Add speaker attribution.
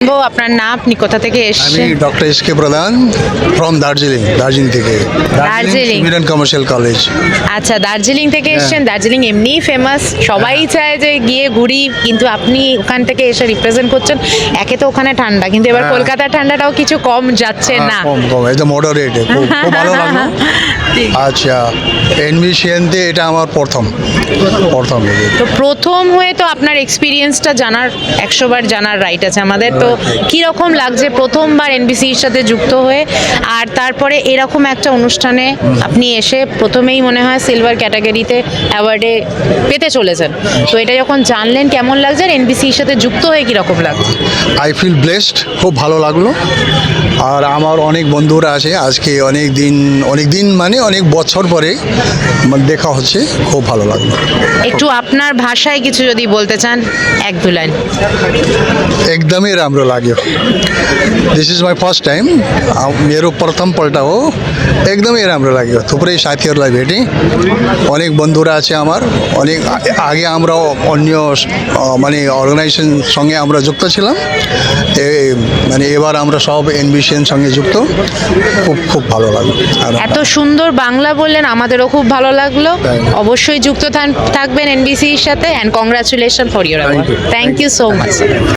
Speaker 1: জানবো আপনার নাম, আপনি কোথা থেকে
Speaker 2: আমি
Speaker 1: এসেছেন?
Speaker 2: ডক্টর এস.কে প্রধান ফ্রম দার্জিলিং থেকে
Speaker 1: দার্জিলিং।
Speaker 2: সুবিধান commercial college.
Speaker 1: আচ্ছা, দার্জিলিং থেকে এসেছেন। দার্জিলিং এমনিই ফেমাস, সবাই চায় যে গিয়ে ঘুরি, কিন্তু আপনি ওখান থেকে এসে রিপ্রেজেন্ট করছেন। একে তো ওখানে ঠান্ডা, কিন্তু এবার
Speaker 2: হ্যাঁ।
Speaker 1: কলকাতার ঠান্ডাটাও কিছু কম যাচ্ছে না।
Speaker 2: কম কম এটা মডারেট, খুব খুব ভালো লাগলো।
Speaker 1: ঠিক।
Speaker 2: আচ্ছা, এনবিসিএনতে এটা আমার প্রথম
Speaker 1: তো প্রথম হয়ে তো আপনার এক্সপিরিয়েন্সটা জানার 100 বার জানার রাইট আছে আমাদের। তো কীরকম লাগছে প্রথমবার এনবিসির সাথে যুক্ত হয়ে, আর তারপরে এরকম একটা অনুষ্ঠানে আপনি এসে প্রথমেই মনে হয় সিলভার ক্যাটাগরিতে অ্যাওয়ার্ডে পেতে চলেছেন, তো এটা যখন জানলেন কেমন লাগছে, আর এনবিসির সাথে যুক্ত হয়ে কীরকম লাগছে?
Speaker 2: আই ফিল ব্লেসড, খুব ভালো লাগলো। আর আমার অনেক বন্ধুরা আছে, আজকে অনেক দিন মানে অনেক বছর পরে দেখা হচ্ছে, খুব ভালো লাগলো।
Speaker 1: একটু আপনার ভাষায় কিছু যদি বলতে চান, 1-2 লাইন।
Speaker 2: एकदमै राम्रो लाग्यो। This is my first time, मेरो प्रथमपल्ट हो। एकदमै राम्रो लाग्यो। थुप्रै साथीहरूलाई भेटेँ, অনেক বন্ধুরা আছে আমার। অনেক আগে আমরা অন্য মানে অর্গানাইজেশন সঙ্গে আমরা যুক্ত ছিলাম, মানে এবার আমরা সব এনবিসিএন সঙ্গে যুক্ত। খুব খুব ভালো লাগলো। আর
Speaker 1: এত সুন্দর বাংলা বললেন, আমাদেরও খুব ভালো লাগলো।
Speaker 2: Thank you.
Speaker 1: অবশ্যই যুক্ত থাকবেন এনবিসির সাথে, and congratulation for your award.
Speaker 2: you.
Speaker 1: Thank you so much.